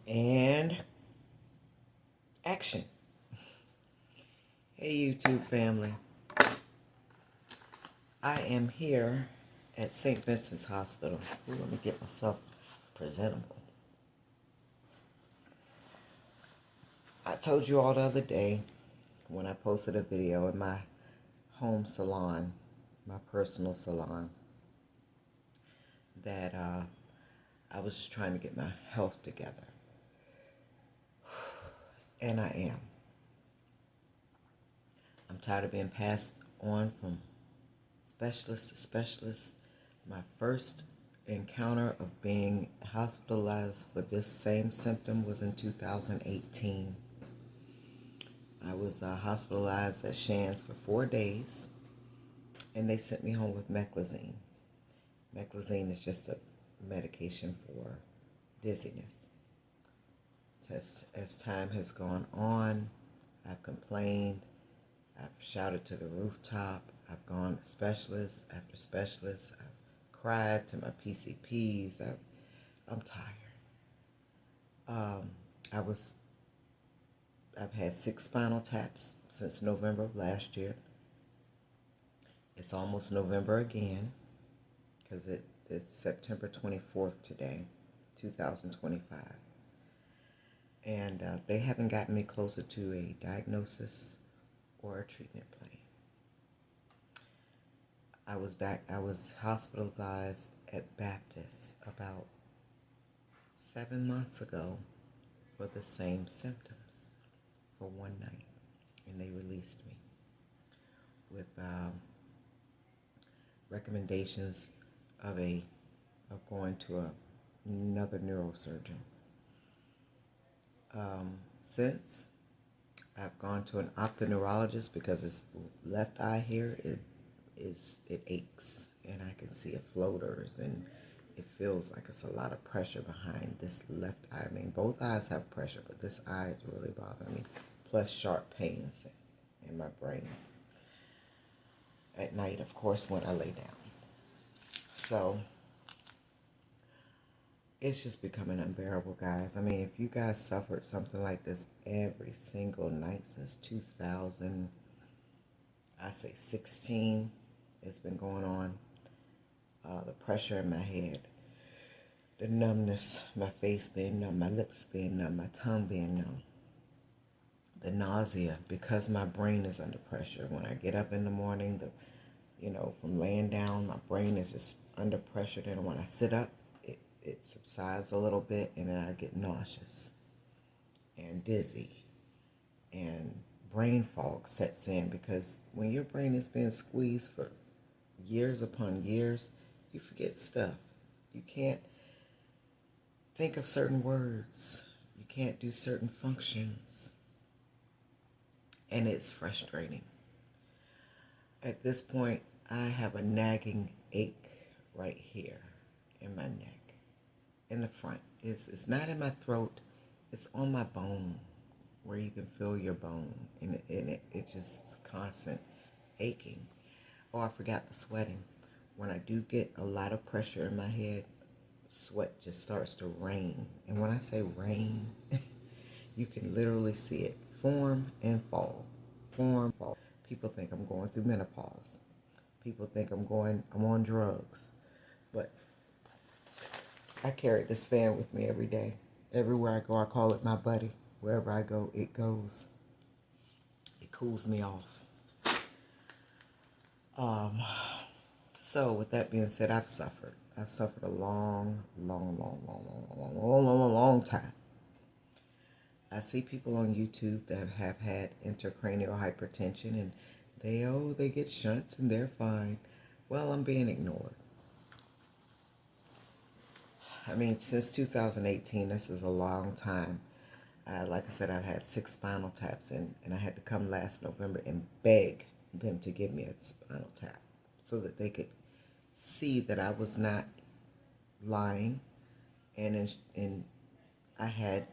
And action. Hey, YouTube family. I am here at St. Vincent's Hospital. Ooh, let me get myself presentable. I told you all the other day when I posted a video in my home salon, my personal salon, that I was just trying to get my health together. And I am. I'm tired of being passed on from specialist to specialist. My first encounter of being hospitalized for this same symptom was in 2018. I was hospitalized at Shands for 4 days, and they sent me home with Meclizine. Meclizine is just a medication for dizziness. As time has gone on, I've complained, I've shouted to the rooftop, I've gone to specialist after specialist, I've cried to my PCPs, I'm tired. I've had 6 spinal taps since November of last year. It's almost November again, because it's September 24th today, 2025. And they haven't gotten me closer to a diagnosis or a treatment plan. I was hospitalized at Baptist about 7 months ago for the same symptoms for one night, and they released me with recommendations of going to another neurosurgeon. Since I've gone to an ophthalmologist because this left eye here it aches, and I can see it floaters, and it feels like it's a lot of pressure behind this left eye. I mean, both eyes have pressure, but this eye is really bothering me. Plus sharp pains in my brain at night, of course, when I lay down. So it's just becoming unbearable, guys. I mean, if you guys suffered something like this every single night since 2016, it's been going on. The pressure in my head, the numbness, my face being numb, my lips being numb, my tongue being numb, the nausea because my brain is under pressure. When I get up in the morning, from laying down, my brain is just under pressure. Then when I sit up, it subsides a little bit, and then I get nauseous and dizzy, and brain fog sets in, because when your brain is being squeezed for years upon years, you forget stuff. You can't think of certain words. You can't do certain functions, and it's frustrating. At this point, I have a nagging ache right here in my neck, in the front. It's not in my throat. It's on my bone, where you can feel your bone, and it just is constant aching. Oh, I forgot the sweating. When I do get a lot of pressure in my head, sweat just starts to rain. And when I say rain, you can literally see it form and fall. Form, fall. People think I'm going through menopause. People think I'm on drugs. But I carry this fan with me every day. Everywhere I go, I call it my buddy. Wherever I go, it goes. It cools me off. So with that being said, I've suffered. I've suffered a long time. I see people on YouTube that have had intracranial hypertension, and they get shunts and they're fine. Well, I'm being ignored. I mean, since 2018, this is a long time. Like I said, I've had 6 spinal taps, and I had to come last November and beg them to give me a spinal tap so that they could see that I was not lying, and I had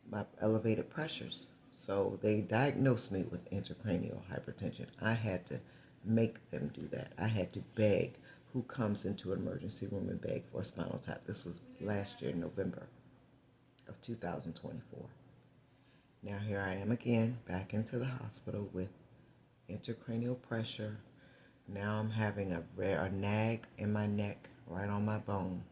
my elevated pressures. So they diagnosed me with intracranial hypertension. I had to make them do that. I had to beg. Who comes into an emergency room and beg for a spinal tap? This was last year in November. of 2024. Now here I am again, back into the hospital with intracranial pressure. Now I'm having a nag in my neck, right on my bone.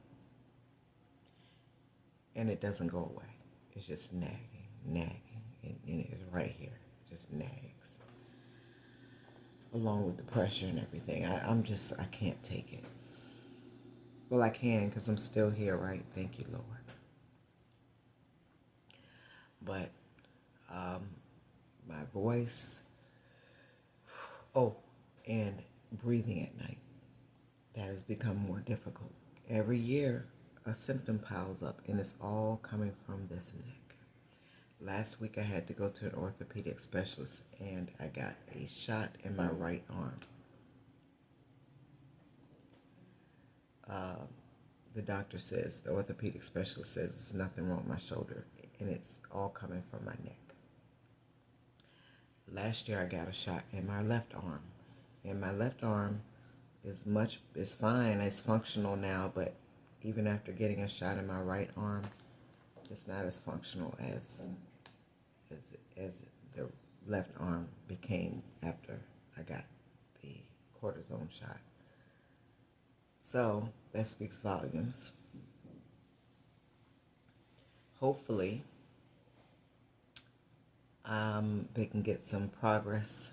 And it doesn't go away. It's just nagging, and it's right here. Just nags. Along with the pressure and everything. I can't take it. Well, I can because I'm still here, right? Thank you, Lord. But my voice, and breathing at night, that has become more difficult. Every year, a symptom piles up, and it's all coming from this neck. Last week, I had to go to an orthopedic specialist, and I got a shot in my right arm. The doctor says, the orthopedic specialist says there's nothing wrong with my shoulder, and it's all coming from my neck. Last year, I got a shot in my left arm, and my left arm is fine, it's functional now, but even after getting a shot in my right arm, it's not as functional as the left arm became after I got the cortisone shot. So that speaks volumes. Hopefully, they can get some progress.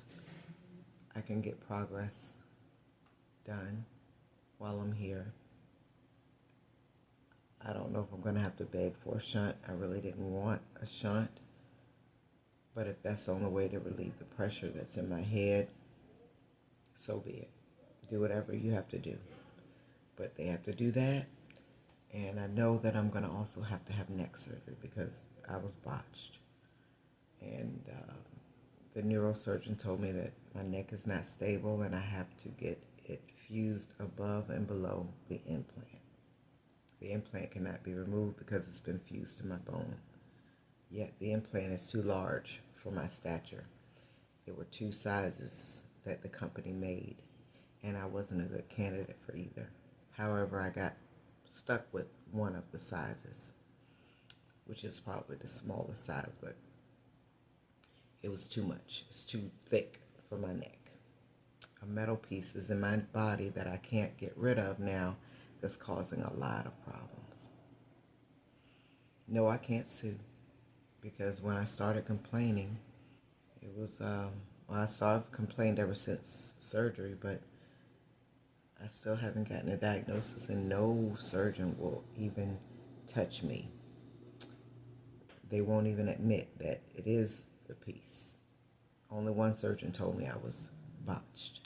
I can get progress done while I'm here. I don't know if I'm going to have to beg for a shunt. I really didn't want a shunt. But if that's the only way to relieve the pressure that's in my head, so be it. Do whatever you have to do. But they have to do that. And I know that I'm going to also have to have neck surgery because I was botched. And the neurosurgeon told me that my neck is not stable and I have to get it fused above and below the implant. The implant cannot be removed because it's been fused to my bone. Yet the implant is too large for my stature. There were two sizes that the company made, and I wasn't a good candidate for either. However, I got stuck with one of the sizes, which is probably the smallest size, but it was too much. It's too thick for my neck. A metal piece is in my body that I can't get rid of now that's causing a lot of problems. No, I can't sue because when I started complaining, it was, I started complaining ever since surgery, but I still haven't gotten a diagnosis and no surgeon will even touch me. They won't even admit that it is the piece. Only one surgeon told me I was botched.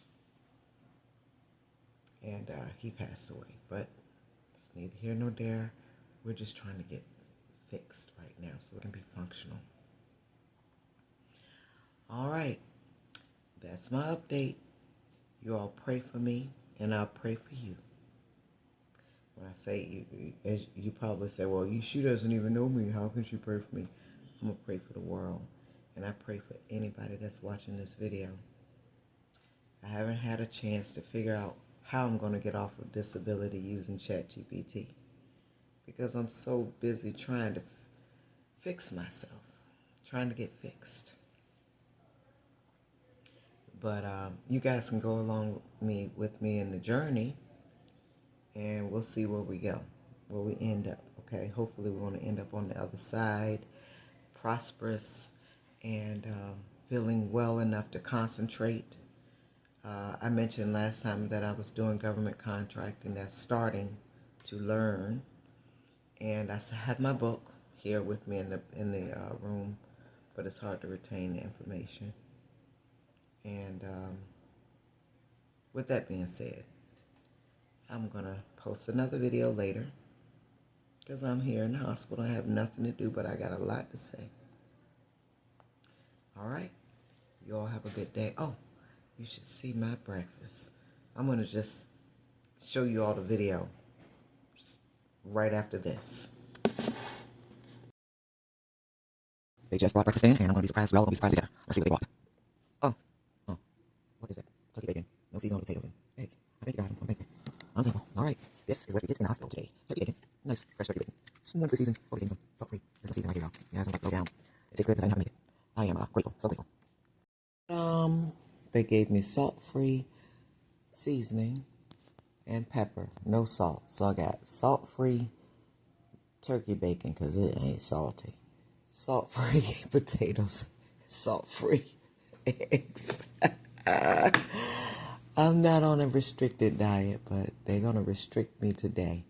And he passed away. But it's neither here nor there. We're just trying to get fixed right now so it can be functional. All right. That's my update. You all pray for me, and I'll pray for you. When I say you probably say, well, she doesn't even know me. How can she pray for me? I'm going to pray for the world. And I pray for anybody that's watching this video. I haven't had a chance to figure out how I'm going to get off of disability using ChatGPT because I'm so busy trying to fix myself, trying to get fixed. But you guys can go along with me in the journey, and we'll see where we go, where we end up, okay? Hopefully we're going to end up on the other side, prosperous, and feeling well enough to concentrate. I mentioned last time that I was doing government contracting. That's starting to learn. And I have my book here with me in the room, but it's hard to retain the information. And with that being said, I'm going to post another video later because I'm here in the hospital. I have nothing to do, but I got a lot to say. All right. You all have a good day. Oh, you should see my breakfast. I'm going to just show you all the video right after this. They just brought breakfast in, and I'm going to be surprised. We're all going to be surprised together. Let's see what they brought. Oh, what is that? Turkey bacon. No seasoning, potatoes, and eggs. I thank you, God. I'm thankful. I'm thankful. All right. This is what we get in the hospital today. Turkey bacon. Nice, fresh turkey bacon. One for season. Okay, some salt-free. There's some season right here, y'all. Yeah, some like low down. It tastes good because I know how to make it. I am grateful, so grateful. They gave me salt-free seasoning and pepper, no salt. So I got salt-free turkey bacon because it ain't salty. Salt-free potatoes, salt-free eggs. I'm not on a restricted diet, but they're going to restrict me today.